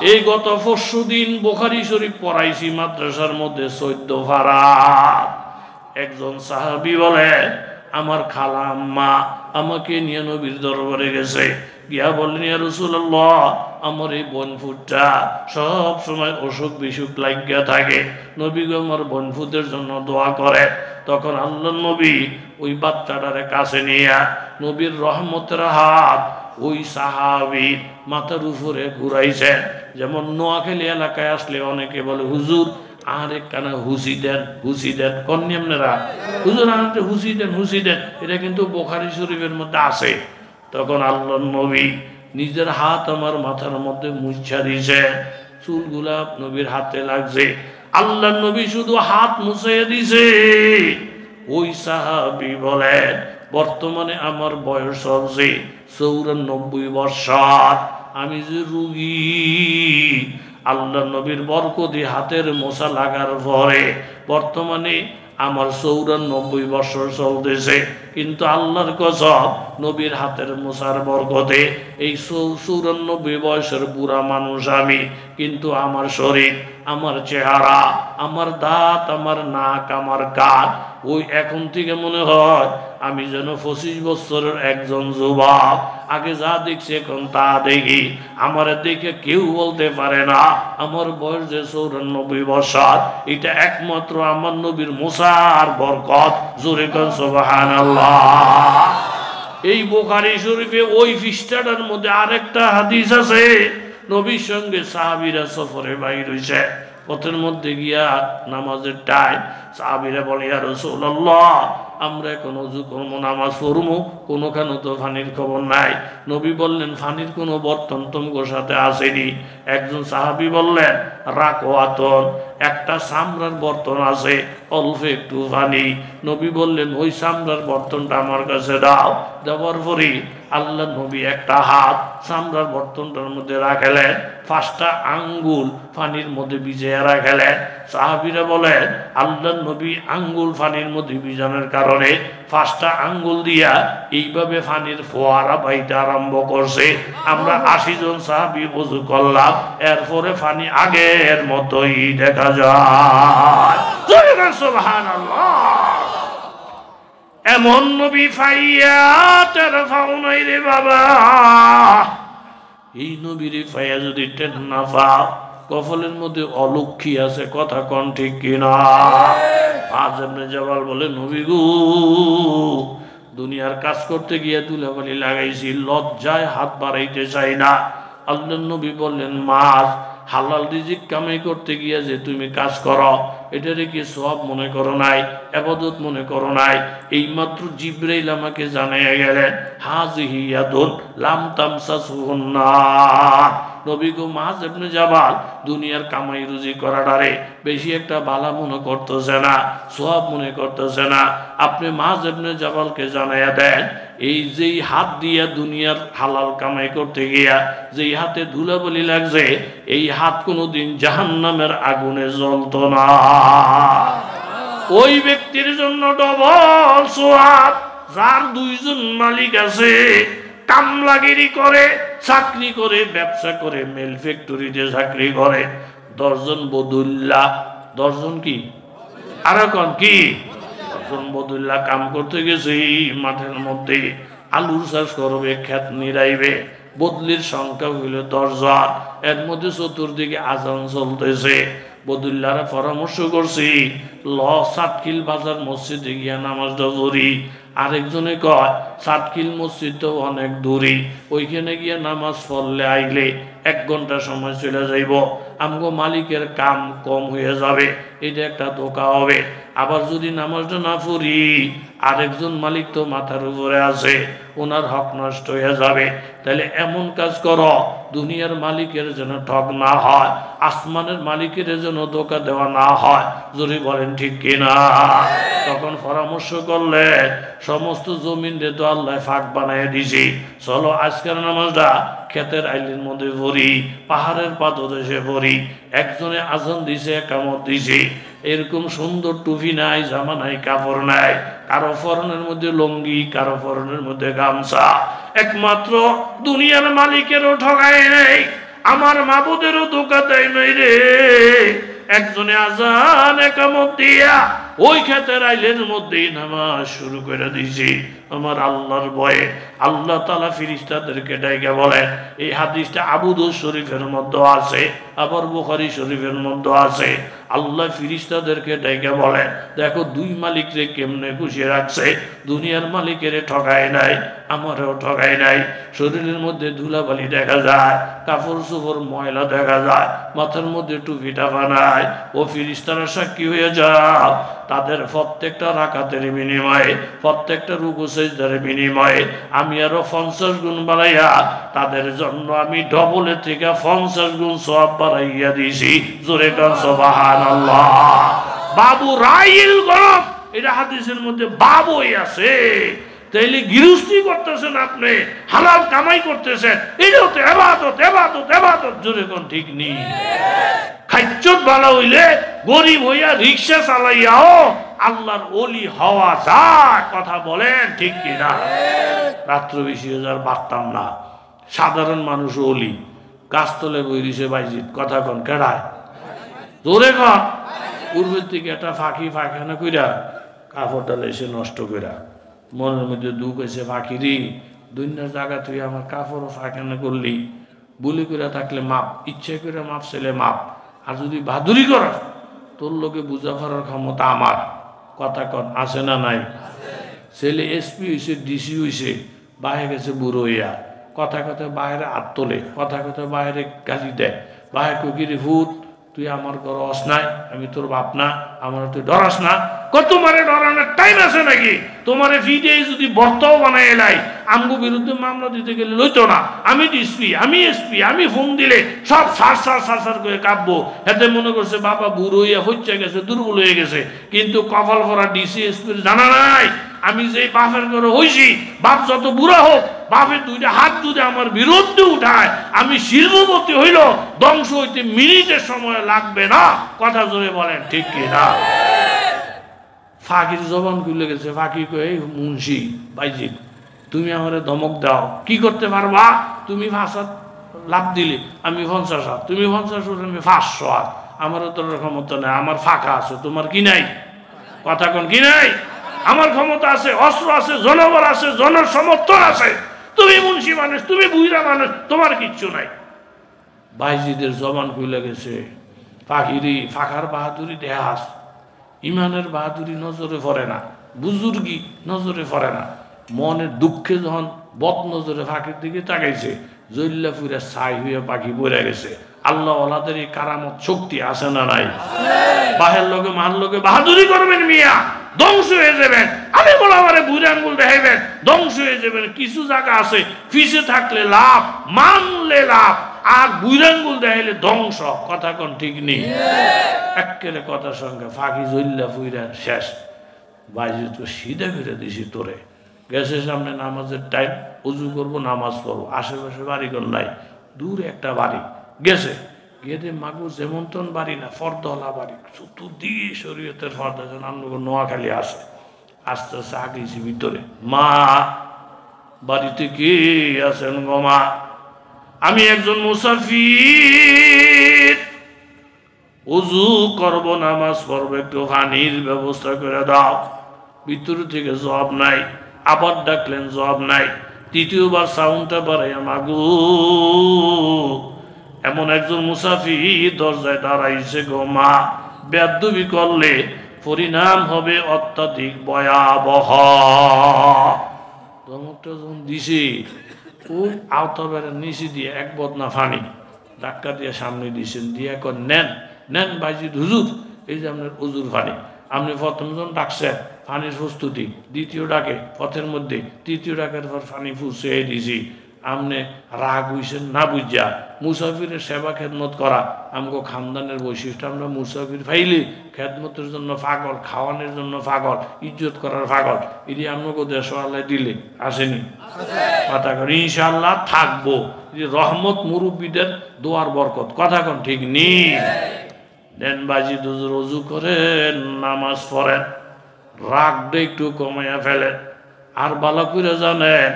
এই গত পরশু দিন বুখারী শরীফ পড়াইছি মাদ্রাসার মধ্যে 14 ফারাত। একজন সাহাবী বলে আমার খালা আম্মা আমাকে নিয়ে নবীর দরবারে গেছে, গিয়া বললেন ইয়া রাসূলুল্লাহ আমার এই বোনফুটটা সব সময় অসুখ বিসুখ লাগিয়া থাকে, নবী গো আমার বোনফুটের জন্য দোয়া করে। তখন আল্লাহর নবী ওই বাচ্চাটারে কাছে নিয়ে নবীর রহমতের হাত ওই সাহাবীর মাথার উপরে ঘুরাইছেন। যেমন নোয়াখালী এলাকায় আসলে অনেকে বলে হুজুর আর একখানা হুসি দেন, হুসি দেন, কন্যা আপনারা হুজুর আর একটা হুসি দেন, হুসি দেন, এটা কিন্তু বুখারী শরীফের মধ্যে আছে। তখন আল্লাহর নবী নিজের হাত আমার মাথার মধ্যে মুছা দিয়েছে, চুলগুলা নবীর হাতে লাগছে। আল্লাহর নবী শুধু হাত মুছাইয়া দিছে। ওই সাহাবী বলেন বর্তমানে আমার বয়স হচ্ছে 94 বছর, আমি যে রুগী, আল্লাহ নবীর বরকতি হাতের মোছা লাগার পরে বর্তমানে আমার 94 বছর চলতেছে, কিন্তু আল্লাহর কসম নবীর হাতের মোছার বরকতে এই 94 বয়সের বুড়া মানুষ আমি, কিন্তু আমার শরীর, আমার চেহারা, আমার দাঁত, আমার নাক, আমার কান ওই এখন থেকে মনে হয় আমি যেন 25 বছরের একজন যুবক। আগে যা দেখছি এখন তা দেখি, আমার দেখে কেউ বলতে পারে না আমার বয়স যে 94 বছর। এটা একমাত্র আমার নবীর মুসার বরকত। জোরে কোন সুবহানাল্লাহ। এই বুখারী শরীফে ওই পৃষ্ঠাটার মধ্যে আরেকটা হাদিস আছে, নবীর সঙ্গে সাহাবীরা সফরে বাইর হইছে, পথের মধ্যে গিয়া নামাজের টাইম, সাহাবীরা বলে ইয়া রাসূলুল্লাহ আমরা এখন ওযু করবো, নামাজ পড়বো, কোনোখানে তো পানির খবর নাই। নবী বললেন পানির কোনো বর্তন তোমার সাথে আসেনি। একজন সাহাবী বললেন রাকওয়াতন, একটা চামড়ার বর্তন আছে, অল্প একটু পানি। নবী বললেন ওই চামড়ার বর্তনটা আমার কাছে দাও। দেওয়ার পরে আল্লাহ নবী একটা হাত চামড়ার বর্তনটার মধ্যে রাখলেন, 5টা আঙ্গুল পানির মধ্যে ভিজিয়ে রাখলেন। সাহাবীরা বলেন আল্লাহ নবী আঙ্গুল পানির মধ্যে ভিজানোর কারণে 5টা আঙ্গুল দিয়া এইভাবে পানির ফোয়ারা বাইতে আরম্ভ করছে। আমরা 80 জন সাহাবী ওযু করলাম, এরপরে পানি আগের মতোই দেখা যায়। সুবহানাল্লাহ। এমন নবী পাইয়া তার ফাও নাই রে বাবা। এই নবীর পাইয়া যদি টেন না পাও, কফলের মধ্যে অলক্ষী আছে, কথা কোন ঠিক কিনা? আজ এমনি জবাল বলে নবী গো, দুনিয়ার কাজ করতে গিয়ে ধুলাবালি লাগাইছি, লজ্জায় হাত বাড়াইতে চাই না। আল্লাহ নবী বললেন মাছ হালাল রিজিক কামাই করতে গিয়ে যে তুমি কাজ করো, এটারে কি সওয়াব মনে করো নাই, ইবাদত মনে করো নাই? এইমাত্র জিবরাইল আমাকে জানাইয়া গেলেন হাযিহি ইয়াদুন লাম তামসাসহুন নার। নবী গো, মাছ ইবনে জাবাল দুনিয়ার কামাই রুজি করাটারে বেশি একটা ভালো মনে করতেছে না, সওয়াব মনে করতেছে না। আপনি মাছ ইবনে জাবালকে জানাইয়া দেন এই যেই হাত দিয়া দুনিয়ার হালাল কামাই করতে গিয়া যেই হাতে ধুলাবালি লাগছে, এই হাত কোনোদিন জাহান্নামের আগুনে জ্বলতো না। ওই ব্যক্তির জন্য ডবল সওয়াব যার 2 জন মালিক আছে, কামলাগিরি করে, চাকরি করে, ব্যবসা করে, মেল ফ্যাক্টরিতে চাকরি করে। 10 জন বদুল্লাহ, 10 জন কি আর এখন কি 10 জন বদুল্লাহ কাম করতে গেছে, মাঠের মধ্যে আলুর চাষ করবে, ক্ষেত নিরাইবে। বদলির সংখ্যা হইল 10 জন। এর মধ্যে চতুর্দিকে আজান চলতেছে। বদুল্লাহরা পরামর্শ করছি সাতখিল বাজার মসজিদে গিয়া নামাজটা পড়ি। আরেকজনে কয় সাতখিল মসজিদ তো অনেক দূরে, ওইখানে গিয়ে নামাজ পড়লে আইলে 1 ঘন্টা সময় চলে যাইব, আমগো মালিকের কাম কম হয়ে যাবে, এটা একটা ধোকা হবে। আবার যদি নামাজটা না পড়ি, আরেকজন মালিক তো মাথার উপরে আছে, ওনার হক নষ্ট হয়ে যাবে। তাহলে এমন কাজ করো দুনিয়ার মালিকের যেন ঠক না হয়, আসমানের মালিকের যেন ধোকা দেওয়া না হয়। যদি বলেন ঠিক কিনা? তখন পরামর্শ করলে সমস্ত জমিন রে তো আল্লাহ ফাঁক বানায় দিছি, চলো আজকের নামাজটা ক্ষেতের আইলের মধ্যে পড়ি, পাহাড়ের পাদদেশে পড়ি। একজনে আজান দিছে, একামত দিছে। এরকম সুন্দর টুপি নাই, জামা নাই, কাপড় নাই, কারো পরনের মধ্যে লুঙ্গি, কারো পরনের মধ্যে গামছা। একমাত্র দুনিয়ার মালিকেরও ঠকায় নাই, আমার মাবুদেরও ধোকা দেয় নাই রে। একজনে আজান একামত দিয়া ওই ক্ষেতের আইলের মধ্যেই নামাজ শুরু করে দিয়েছি। আমার আল্লাহর ভয়ে আল্লাহ তাআলা ফেরেশতাদেরকে ডাইকা বলেন, এই হাদিসটা আবু দাউদ শরীফের মধ্যে আছে, আবার বুখারী শরীফের মধ্যে আছে। আল্লাহ ফেরেশতাদেরকে ডাইকা বলেন, দেখো 2 মালিকরে কেমনে খুশি রাখছে। দুনিয়ার মালিকেরে ঠকায় নাই, আমারও ঠকায় নাই। শরীরের মধ্যে ধুলাবালি দেখা যায়, কাপড় চোপড় ময়লা দেখা যায়, মাথার মধ্যে টুপিটা বানায়। ও ফেরেশতারা সাক্ষী হয়ে যাও, তাদের প্রত্যেকটা রাকাতের বিনিময়ে, প্রত্যেকটা রুকু সিজদার বিনিময়ে আমি আরো 50 গুণ বাড়াইয়া তাদের জন্য আমি ডবলের থেকে 50 গুণ সওয়াব বাড়াইয়া দিয়েছি। জোরে কান সুবহানাল্লাহ। বাবু রাইল গরব, এটা হাদিসের মধ্যে বাবুই আছে। তাইলে গৃহস্থী করতেছেন আপনি, হালাল কামাই করতেছেন, এটাও তো ইবাদত, ইবাদত, ইবাদত। জোরে কোন ঠিক নেই? খাইচ্ছত ভালো হইলে গরিব হইয়া রিক্সা চালাইয়াও আল্লাহর ওলি হওয়া যায়। কথা বলেন ঠিক কিনা? রাত্র 20,000 বাড়তাম না, সাধারণ মানুষ ওলি, গাছতলে বইরিছে বাইজিত। কথা কন কেডায়? জোরে কন। পূর্বের থেকে একটা ফাঁকি ফাঁকানা কইরা কাপড়টা লেসে নষ্ট কইরা, মনের মধ্যে দুঃখ এসে ফাঁকিরি দুনিয়ার জায়গা তুই আমার কাপড়ও ফাঁকানা করলি। বুলি করে থাকলে মাপ, ইচ্ছে করে মাপ ছেলে মাপ। আর যদি বাদুরি কর, তোর লোকে বুঝা ফেরার ক্ষমতা আমার। কথা কন আছে না নাই? ছেলে এসপি হয়েছে, ডিসি হয়েছে, বাইরে গেছে বুড়ো হইয়া, কথা কথা বাইরে হাত তোলে, কথা কথা বাইরে গালি দেয়। বাইরে কুকিরি ভূত, তুই আমার ঘর অস নাই, আমি তোর বাপ না, আমার তুই ডরাস না। তোমারে ডরানোর টাইম আছে নাকি? তোমারে ভিডিও যদি বর্তাও বানাই এলাই, আমগো বিরুদ্ধে মামলা দিতে গেলে লইতো না। আমি ডিসপি, আমি এসপি, আমি ফোন দিলে সব সার সার সার সার করে কাঁপবো। এতে মনে করছে বাবা বুড়ো হইয়া হচ্ছে গেছে, দুর্বল হয়ে গেছে। কিন্তু কপাল ভরা ডিসি এসপির জানা নাই আমি যে বাপের ঘরে হইছি, বাপ যত বুড়া হোক, বাপের দুইটা হাত যদি আমার বিরুদ্ধে উঠায়, আমি শিল্পপতি হইল, ধ্বংস হইতে মিনিটের সময় লাগবে না। কথা জোরে বলেন ঠিক কি না? ফাঁকির জবান খুলে গেছে। ফাঁকি কয়ে, মুন্সি বাইজি তুমি আমার ধমক দাও, কি করতে পারবা? তুমি 5 হাত লাভ দিলে আমি 50 হাত, তুমি 50 হাত, আমি 500 হাত। আমারও তোর ক্ষমতা নেই, আমার ফাঁকা আছে, তোমার কি নাই? কথা কোন কি নাই? আমার ক্ষমতা আছে, অস্ত্র আছে, জনবল আছে, জনসমর্থন আছে। তুমি মুন্সি মানুষ, তুমি বুইরা মানুষ, তোমার কিচ্ছু নাই। বাইজিদের জবান খুলে গেছে। ফাঁকিরি ফাঁকার বাহাদুরি দেহাস, ইমানের বাহাদুরি নজরে পড়ে না, বুজুর্গি নজরে পড়ে না। মনের দুঃখে যখন বদ নজরে ফাঁকির দিকে তাকাইছে, জল্লা ফুরে ছাই হয়ে পাখি পড়ে গেছে। আল্লাহ ওলাদের এই কারামত শক্তি আছে না নাই? বাহের লোকে মান লোকে বাহাদুরি করবেন মিয়া, ধ্বংস হয়ে যাবেন। আমি বলো আমারে বুড়ে আঙ্গুল দেখাইবেন, ধ্বংস হয়ে যাবেন। কিছু জায়গা আছে পিছে থাকলে লাভ, মানলে লাভ, আর বুড়ে আঙ্গুল দেখাইলে ধ্বংস। কথা কোন ঠিক নেই? একেবারে কথার সঙ্গে ফাঁকি জল্লা ফুইরা শেষ। বাইজি তো সিধা ফিরে দিছি তোরে। গেছে সামনে নামাজের টাইম, উজু করবো, নামাজ পড়বো। আশেপাশে বাড়িঘর নাই, দূরে একটা বাড়ি গেছে। গিয়ে দে মাগু যেমন তন বাড়ি না, ফর্দলা বাড়ি, চতুর্দিকে শরীয়তের ফর্দা। যেন আমরা নোয়াখালী আসে। আস্তে আস্তে আগেছি ভিতরে। মা বাড়িতে কে আছেন গো মা? আমি একজন মুসাফির, উজু করবো, নামাজ পড়বো, একটু পানির ব্যবস্থা করে দাও। ভিতর থেকে জবাব নাই। আবার ডাকলেন, জবাব নাই। তৃতীয়বার সাউন্ডটা বাড়াইয়া, মাগু এমন একজন মুসাফির দরজায় দাঁড়াইছে গো মা, বেয়াদবি করলে পরিণাম হবে অত্যাধিক ভয়াবহ। ধমকটা যখন দিছে, ওই আওতা বেড়ার নিচে দিয়ে এক বদনা ফানি ধাক্কা দিয়ে সামনে দিয়েছেন, দিয়ে কর নেন নেন বাইজি হুজুর, এই যে আপনার উজুর ফানি। আপনি প্রথম জন ডাকছেন পানির প্রস্তুতি, দ্বিতীয় ডাকে পথের মধ্যে, তৃতীয় ডাকের পর পানি ফুসে দিছি। আপনি রাগ হইছেন না বুঝা। মুসাফিরের সেবা খেদমত করা আমগো খানদানের বৈশিষ্ট্য। আমরা মুসাফির ফাইলে খেদমতের জন্য পাগল, খাওয়ানোর জন্য পাগল, ইজ্জত করার পাগল। এটি আমগো দেশ আল্লাহ দিলে আসেনি? কথা কন ইনশাল্লাহ থাকবো। রহমত মুরব্বীদের দোয়ার বরকত। কথা কন ঠিক নেই? দেন বাজি দুজুর রজু করেন, নামাজ পড়েন, রাগটা একটু কমাইয়া ফেলেন। আর ভালো করে জানেন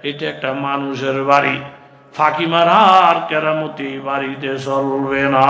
এটা একটা মানুষের বাড়ি, ফাঁকি মারার কেরামতি বাড়িতে চলবে না।